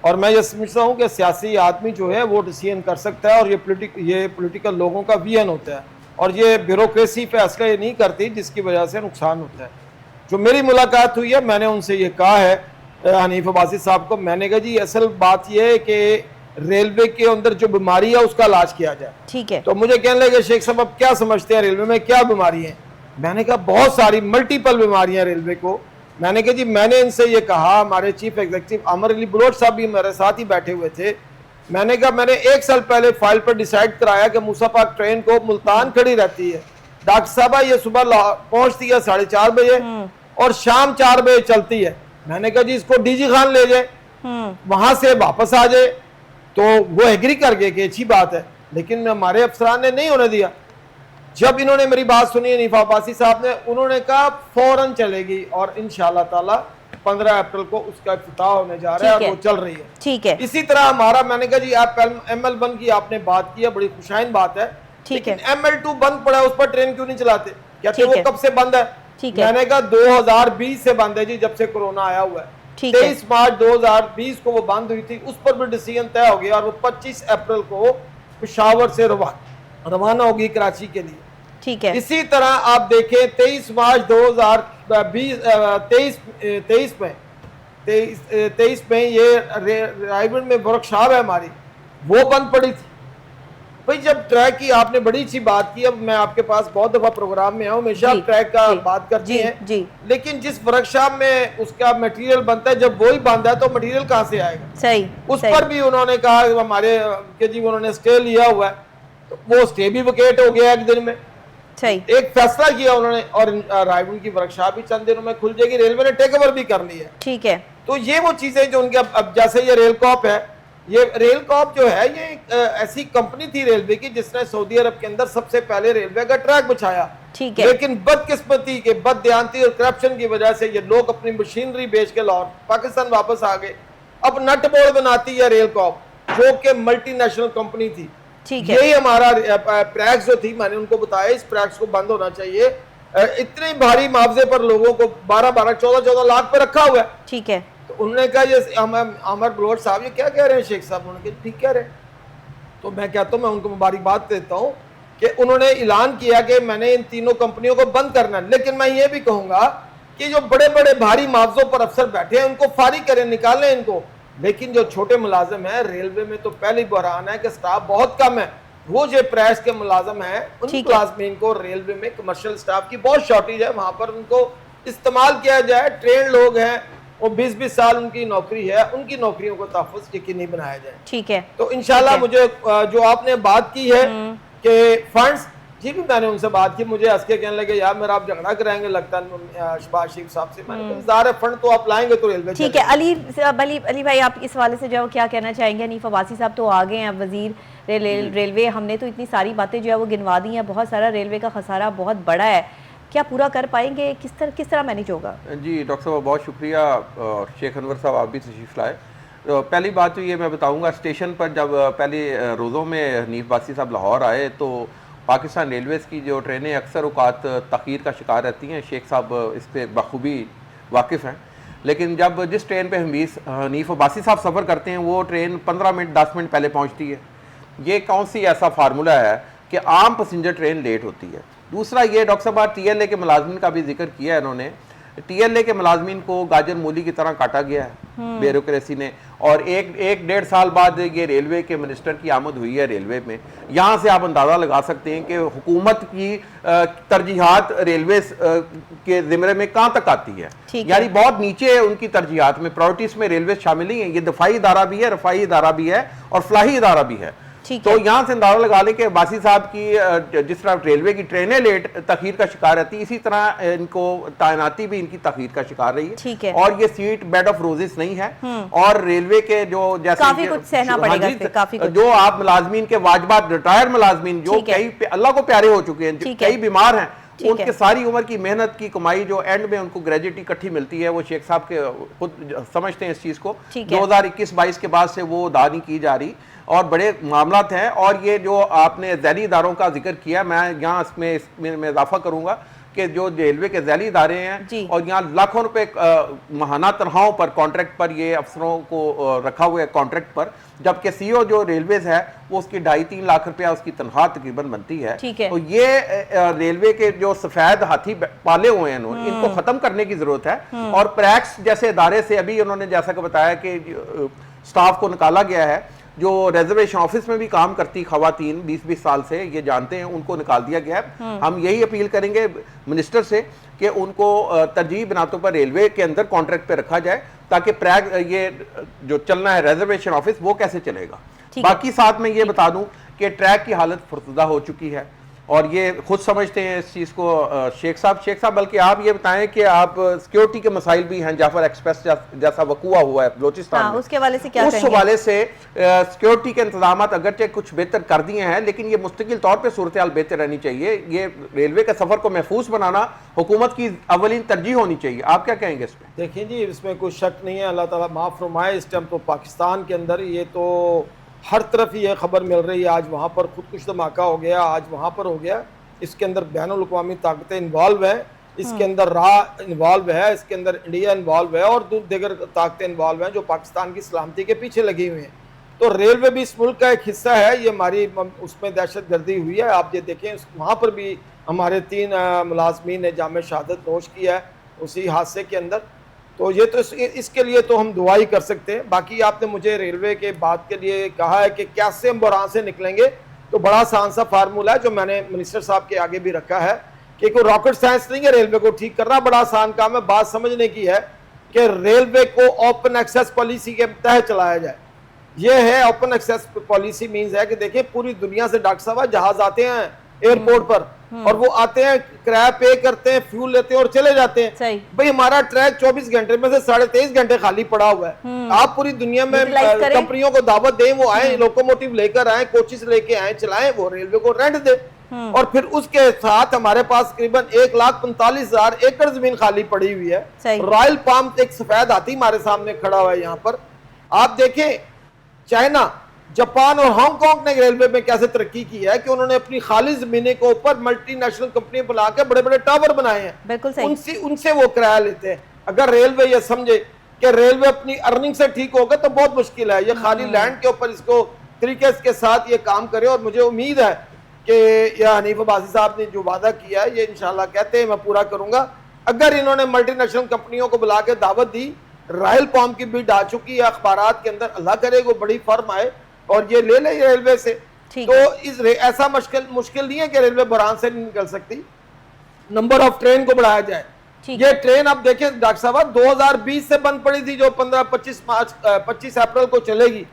اور میں یہ سمجھتا ہوں کہ سیاسی آدمی جو ہے وہ ڈیسیژن کر سکتا ہے، اور یہ پولیٹیکل لوگوں کا ویژن ہوتا ہے، اور یہ بیوروکریسی فیصلہ یہ نہیں کرتی جس کی وجہ سے نقصان ہوتا ہے۔ جو میری ملاقات ہوئی ہے، میں نے ان سے یہ کہا ہے حنیف عباسی صاحب کو، میں نے کہا جی اصل بات یہ ہے کہ ریلوے کے اندر جو بیماری ہے اس کا علاج کیا جائے۔ ٹھیک ہے۔ تو مجھے کہنے لگے شیخ صاحب اب کیا سمجھتے ہیں ریلوے میں کیا بیماری ہیں؟ میں نے کہا بہت ساری ملٹیپل بیماریاں ریلوے کو۔ میں نے کہا جی میں نے ان سے یہ کہا، ہمارے چیف ایگزیکٹو عامر علی بلوچ صاحب بھی میرے ساتھ ہی بیٹھے ہوئے تھے، میں نے کہا میں نے 1 سال پہلے فائل پر ڈیسائیڈ کرایا کہ موسیٰ پاک ٹرین کو ملتان کھڑی رہتی ہے، ڈاکٹر صاحبہ یہ صبح پہنچتی ہے 4:30 بجے اور شام 4 بجے چلتی ہے۔ میں نے کہا جی اس کو ڈی جی خان لے جائے، وہاں سے واپس آ جائے، تو وہ ایگری کر گئے کہ اچھی بات ہے، لیکن ہمارے افسران نے نہیں ہونے دیا۔ جب انہوں نے میری بات سنی حنیف عباسی صاحب نے، انہوں نے کہا فوراً چلے گی، اور انشاءاللہ تعالی 15 اپریل کو اس کا افتتاح ہونے جا رہا ہے اور وہ چل رہی ہے۔ ٹھیک ہے۔ اسی طرح ہمارا، میں نے کہا جی آپ ML1 کی آپ نے بات کی ہے، بڑی خوشائن بات ہے، لیکن ML2 بند پڑا ہے، اس پر ٹرین کیوں نہیں چلاتے؟ کہتے وہ کب سے بند ہے؟ میں نے کہا 2020 سے بند ہے جی، جب سے کورونا آیا ہوا ہے۔ 23 مارچ 2020 کو وہ بند ہوئی تھی، اس پر بھی ڈیسیژن طے ہو گیا، اور وہ 25 اپریل کو پشاور سے روانہ ہوگی کراچی کے لیے۔ ٹھیک ہے۔ اسی طرح آپ دیکھیں 23 مارچ 2023 میں یہ رائے میں ورکشاپ ہے ہماری، وہ بند پڑی تھی۔ بھئی جب ٹریک کی آپ نے بڑی اچھی بات کی، اب میں آپ کے پاس بہت دفعہ پروگرام میں ہوں، ہمیشہ ٹریک کا بات کرتی ہیں، لیکن جس ورکشاپ میں اس کا میٹیریل بنتا ہے، جب وہی بند ہے تو میٹیریل کہاں سے آئے گا؟ صحیح۔ اس پر بھی انہوں نے کہا ہمارے کہ جی انہوں نے سٹے لیا ہوا ہے، تو وہ سٹے بھی ویکیٹ ہو گیا ایک دن میں۔ ایک فیصلہ کیا انہوں نے، اور رائے کی ورکشاپ بھی چند دنوں میں کھل جائے گی، ریلوے نے ٹیک اوور بھی کر لی ہے۔ ٹھیک ہے۔ تو یہ وہ چیزیں جو ان کے، اب جیسے یہ ریل کاپ ہے، یہ ریل کاپ جو ہے یہ ایک ایسی کمپنی تھی ریلوے کی جس نے سعودی عرب کے اندر سب سے پہلے ریلوے کا ٹریک بچھایا، لیکن بدقسمتی کے بددیانتی اور کرپشن کی وجہ سے یہ لوگ اپنی مشینری بیچ کے لاہور پاکستان واپس آ گئے۔ اب نٹ بولٹ بناتی ہے ریل کاپ، جو کہ ملٹی نیشنل کمپنی تھی۔ یہی ہمارا پریکس جو تھی، میں نے ان کو بتایا اس پریکس کو بند ہونا چاہیے، اتنے بھاری معاوضے پر لوگوں کو 12 14 لاکھ پہ رکھا ہوا ہے۔ ٹھیک ہے۔ تو انہوں نے کہا یہ عامر بلوچ صاحب یہ کیا کہہ رہے ہیں شیخ صاحب؟ انہوں نے کہا ٹھیک کہہ رہے ہیں۔ تو میں کہتا ہوں، میں ان کو مبارکباد دیتا ہوں کہ انہوں نے اعلان کیا کہ میں نے ان تینوں کمپنیوں کو بند کرنا ہے، لیکن میں یہ بھی کہوں گا کہ جو بڑے بڑے بھاری معاوضوں پر افسر بیٹھے ہیں ان کو فارغ کریں، نکالیں ان کو، لیکن جو چھوٹے ملازم ہیں ریلوے میں تو پہلی بحران ہے کہ سٹاف بہت کم ہے، وہ جو پریس کے ملازم ہیں ان ملازمین کو ریلوے میں کمرشل سٹاف کی بہت شارٹیج ہے، وہاں پر ان کو استعمال کیا جائے، ٹرین لوگ ہیں، وہ 20 سال ان کی نوکری ہے، ان کی نوکریوں کو تحفظ یقینی بنایا جائے۔ ٹھیک ہے۔ تو انشاءاللہ مجھے جو آپ نے بات کی ہے کہ فنڈز، جی بھی میں نے ان سے بات کی، مجھے ہنس کے کہنے لگے یار میرا آپ جھگڑا کرائیں گے لگتا ہے شہباز شریف صاحب سے۔ میں نے کہا ظاہر ہے فنڈ تو آپ لائیں گے تو ریلوے۔ ٹھیک ہے۔ علی بھائی آپ اس حوالے سے جو کیا کہنا چاہیں گے؟ حنیف عباسی صاحب تو آگے ہیں وزیر ریلوے، ہم نے تو اتنی ساری باتیں جو ہے وہ گنوا دی ہیں، بہت سارا ریلوے کا خسارہ بہت بڑا ہے، کیا پورا کر پائیں گے؟ کس طرح مینیج ہوگا؟ جی ڈاکٹر صاحب بہت شکریہ، اور شیخ انور صاحب آپ بھی تشریف لائے۔ پہلی بات تو یہ میں بتاؤں گا، اسٹیشن پر جب پہلے روزوں میں حنیف عباسی صاحب لاہور آئے تو پاکستان ریلویز کی جو ٹرینیں اکثر اوقات تاخیر کا شکار رہتی ہیں، شیخ صاحب اس پہ بخوبی واقف ہیں، لیکن جب جس ٹرین پہ حنیف عباسی صاحب سفر کرتے ہیں وہ ٹرین 15 منٹ 10 منٹ پہلے پہنچتی ہے۔ یہ کون سی ایسا فارمولہ ہے کہ عام پیسنجر ٹرین لیٹ ہوتی ہے؟ دوسرا یہ ڈاکٹر صاحب TLA کے ملازمین کا بھی ذکر کیا ہے انہوں نے، TLA کے ملازمین کو گاجر مولی کی طرح کاٹا گیا ہے بیوروکریسی نے، اور ایک 1.5 سال بعد یہ ریلوے کے منسٹر کی آمد ہوئی ہے ریلوے میں۔ یہاں سے آپ اندازہ لگا سکتے ہیں کہ حکومت کی ترجیحات ریلوے کے زمرے میں کہاں تک آتی ہے، یعنی بہت نیچے ہے ان کی ترجیحات میں، پرائورٹیز میں ریلوے شامل نہیں ہے۔ یہ دفاعی ادارہ بھی ہے، رفاعی ادارہ بھی ہے، اور فلاحی ادارہ بھی ہے۔ تو یہاں سے اندازہ لگا لیں کہ عباسی صاحب کی جس طرح ریلوے کی ٹرینیں لیٹ تاخیر کا شکار رہتی، اسی طرح ان کو تعیناتی بھی ان کی تاخیر کا شکار رہی ہے، اور یہ سیٹ بیڈ آف روزز نہیں ہے، اور ریلوے کے جو جیسے جو آپ ملازمین کے واجبات، ریٹائر ملازمین جو کئی اللہ کو پیارے ہو چکے ہیں، کئی بیمار ہیں، ان کے ساری عمر کی محنت کی کمائی جو اینڈ میں ان کو گریجویٹی اکٹھی ملتی ہے، وہ شیخ صاحب کے خود سمجھتے ہیں اس چیز کو، 2021-22 کے بعد سے وہ ادا نہیں کی جا رہی، اور بڑے معاملات ہیں۔ اور یہ جو آپ نے ذیلی اداروں کا ذکر کیا، میں یہاں اس میں اضافہ کروں گا کہ جو ریلوے کے ذیلی ادارے ہیں اور یہاں لاکھوں روپے ماہانہ تنخواہوں پر کانٹریکٹ پر یہ افسروں کو رکھا ہوا ہے کانٹریکٹ پر، جبکہ سی او جو ریلویز ہے وہ اس کی 2.5-3 لاکھ روپیہ اس کی تنخواہ تقریباً بنتی ہے. تو یہ ریلوے کے جو سفید ہاتھی پالے ہوئے ہیں ان کو ختم کرنے کی ضرورت ہے. اور پریکس جیسے ادارے سے ابھی انہوں نے جیسا کہ بتایا کہ سٹاف کو نکالا گیا ہے، جو ریزرویشن آفس میں بھی کام کرتی خواتین 20 سال سے یہ جانتے ہیں، ان کو نکال دیا گیا ہے. ہم یہی اپیل کریں گے منسٹر سے کہ ان کو ترجیح بناتوں پر ریلوے کے اندر کانٹریکٹ پہ رکھا جائے تاکہ یہ جو چلنا ہے ریزرویشن آفس وہ کیسے چلے گا. باقی ساتھ میں یہ بتا دوں کہ ٹریک کی حالت فرسودہ ہو چکی ہے اور یہ خود سمجھتے ہیں اس چیز کو. شیخ صاحب بلکہ آپ یہ بتائیں کہ آپ سیکیورٹی کے مسائل بھی ہیں، جعفر ایکسپریس جیسا وقوع ہوا ہے بلوچستان میں، اس کے حوالے سے کیا کہیں گے؟ اس حوالے سے سیکیورٹی کے انتظامات اگرچہ کچھ بہتر کر دیے ہیں لیکن یہ مستقل طور پہ صورتحال بہتر رہنی چاہیے. یہ ریلوے کے سفر کو محفوظ بنانا حکومت کی اولین ترجیح ہونی چاہیے. آپ کیا کہیں گے اس پہ؟ دیکھیں جی، اس میں کوئی شک نہیں ہے، اللہ تعالیٰ معاف فرمائے. اس ٹائم تو پاکستان کے اندر یہ تو ہر طرف یہ خبر مل رہی ہے، آج وہاں پر خودکش دھماکہ ہو گیا، آج وہاں پر ہو گیا. اس کے اندر بین الاقوامی طاقتیں انوالو ہیں، اس کے اندر انوالو ہے، اس کے اندر انڈیا انوالو ہے اور دیگر طاقتیں انوالو ہیں جو پاکستان کی سلامتی کے پیچھے لگی ہوئی ہیں. تو ریلوے بھی اس ملک کا ایک حصہ ہے. یہ ہماری اس میں دہشت گردی ہوئی ہے، آپ یہ دیکھیں وہاں پر بھی ہمارے 3 ملازمین نے جام شہادت نوش کیا ہے اسی حادثے کے اندر. تو یہ تو اس کے لیے تو ہم دعا ہی کر سکتے ہیں. باقی آپ نے مجھے ریلوے کے بات کے لیے کہا ہے کہ کیسے ہم بحران سے نکلیں گے، تو بڑا آسان سا فارمولہ ہے جو میں نے منسٹر صاحب کے آگے بھی رکھا ہے کہ کوئی راکٹ سائنس نہیں ہے ریلوے کو ٹھیک کرنا، بڑا آسان کام ہے. بات سمجھنے کی ہے کہ ریلوے کو اوپن ایکسیس پالیسی کے تحت چلایا جائے. یہ ہے اوپن ایکسیس پالیسی مینز ہے کہ دیکھیں پوری دنیا سے ڈاکٹر صاحب جہاز آتے ہیں ایئرپورٹ پر اور وہ آتے ہیں، کرایہ پے کرتے ہیں، فیول لیتے ہیں اور چلے جاتے ہیں. بھئی ہمارا ٹریک 24 گھنٹے میں سے 23.5 گھنٹے خالی پڑا ہوا ہے. آپ پوری دنیا میں کمپنیوں کو دعوت دیں، وہ آئیں لوکوموٹیو لے کر آئیں، کوچز لے کے آئیں، چلائیں، وہ ریلوے کو رینٹ دیں. اور پھر اس کے ساتھ ہمارے پاس تقریباً 1,45,000 ایکڑ زمین خالی پڑی ہوئی ہے. رائل پام ایک سفید ہاتھی ہمارے سامنے کھڑا ہوا ہے یہاں پر. آپ دیکھیں چائنا، جاپان اور ہانگ کانگ نے ریلوے میں کیسے ترقی کی ہے کہ انہوں نے اپنی خالی زمینیں کے اوپر ملٹی نیشنل کمپنی بنا کے بڑے بڑے ٹاور بنائے ہیں. ان سے وہ کرایہ لیتے ہیں. اگر ریلوے یہ سمجھے کہ ریلوے اپنی ارننگ سے ٹھیک ہوگا تو بہت مشکل ہے. یہ خالی لینڈ کے اوپر اس کو طریقے کے ساتھ یہ کام کرے اور مجھے امید ہے کہ یہ حنیف عباسی صاحب نے جو وعدہ کیا ہے یہ انشاءاللہ کہتے ہیں میں پورا کروں گا. اگر انہوں نے ملٹی نیشنل کمپنیوں کو بلا کے دعوت دی، رائل پام کی بڈ آ چکی ہے اخبارات کے اندر، اللہ کرے وہ بڑی فرم آئے اور یہ لے لے ریلوے سے. تو ایسا مشکل نہیں ہے کہ ریلوے بحران سے نہیں نکل سکتی. نمبر آف ٹرین کو بڑھایا جائے. یہ ٹرین اب دیکھیں ڈاکٹر صاحب 2020 سے بند پڑی تھی جو 25 اپریل کو چلے گی.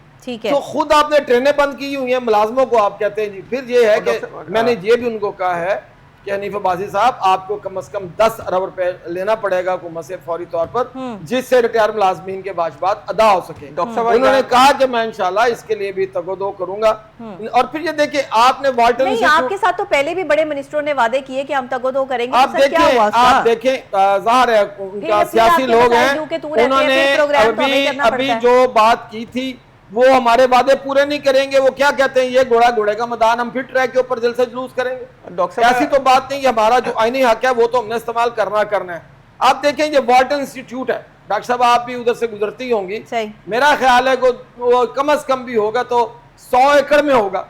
تو خود آپ نے ٹرینیں بند کی ہوئی ہیں ملازموں کو آپ کہتے ہیں جی. پھر یہ ہے کہ میں نے یہ بھی ان کو کہا ہے کہ حنیف عباسی صاحب آپ کو کم از کم 10 ارب روپے لینا پڑے گا حکومت سے فوری طور پر جس سے ریٹائر ملازمین کے واجبات ادا ہو سکے. انہوں نے کہا کہ میں انشاءاللہ اس کے لیے بھی تگودو کروں گا. اور پھر یہ دیکھیں آپ نے والٹن نہیں، آپ کے ساتھ تو پہلے بھی بڑے منسٹروں نے وعدے کیے کہ ہم تگودو کریں گے. آپ دیکھیں ظاہر ہے ان کا سیاسی لوگ ہیں، انہوں نے ابھی جو بات کی تھی وہ ہمارے وعدے پورے نہیں کریں گے. وہ کیا کہتے ہیں، یہ گھوڑے کا میدان، ہم پھر ٹریک کے اوپر جلسے جلوس کریں گے. ایسی تو بات نہیں، ہمارا جو آئینی حق ہے وہ تو ہم نے استعمال کرنا ہے. آپ دیکھیں یہ والٹن انسٹیٹیوٹ ہے ڈاکٹر صاحب، آپ بھی ادھر سے گزرتی ہوں گی، میرا خیال ہے کہ کم از کم بھی ہوگا تو 100 ایکڑ میں ہوگا.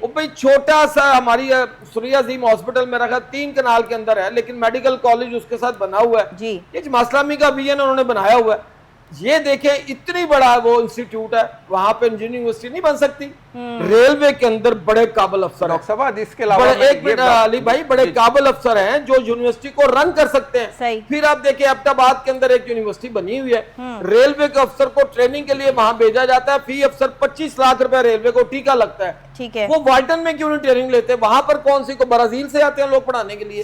وہ بھئی چھوٹا سا ہماری سوریا عظیم ہاسپٹل میں رکھا 3 کنال کے اندر ہے، لیکن میڈیکل کالج اس کے ساتھ بنا ہوا ہے. یہ جماعت اسلامی کا ویژن انہوں نے بنایا ہوا ہے. یہ دیکھیں اتنی بڑا وہ انسٹیٹیوٹ ہے، وہاں پہ انجینئرنگ یونیورسٹی نہیں بن سکتی. ریلوے کے اندر بڑے قابل افسر ہیں، اس کے علاوہ ایک منٹ علی بھائی، بڑے قابل افسر ہیں جو یونیورسٹی کو رن کر سکتے ہیں. پھر آپ دیکھیں ایبٹ آباد کے اندر ایک یونیورسٹی بنی ہوئی ہے، ریلوے کے افسر کو ٹریننگ کے لیے وہاں بھیجا جاتا ہے. فی افسر 25 لاکھ روپے ریلوے کو ٹیکہ لگتا ہے. وہ والٹن میں کیوں نہیں ٹریننگ لیتے؟ وہاں پر کون سی کو برازیل سے آتے ہیں لوگ پڑھانے کے لیے.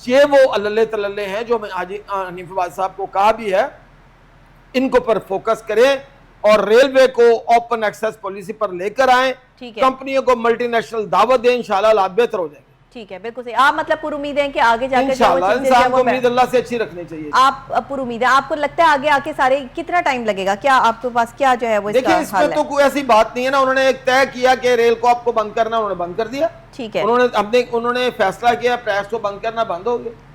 یہ وہ اللہ تللے ہیں جو میں آج حنیف عباسی صاحب کو کہا بھی ہے ان کو پر فوکس کریں اور ریلوے کو اوپن ایکسیس پالیسی پر لے کر آئیں. کمپنیوں کو ملٹی نیشنل دعوت دیں، انشاءاللہ حالات بہتر ہو جائیں گے. ٹھیک ہے، بالکل صحیح. آپ مطلب پر امید ہیں کہ آگے جا کے انشاءاللہ انسان کو امید اللہ سے اچھی رکھنی چاہیے. آپ پر امید ہے. آپ کو لگتا ہے آگے آکے سارے کتنا ٹائم لگے گا؟ کیا آپ کے پاس کیا جو ہے وہ دیکھیں اس میں تو کوئی ایسی بات نہیں ہے نا. انہوں نے ایک طے کیا کہ ریل کو آپ کو بند کرنا، انہوں نے بند کر دیا. ٹھیک ہے، انہوں نے فیصلہ کیا پریس کو بند کرنا، بند ہو گیا.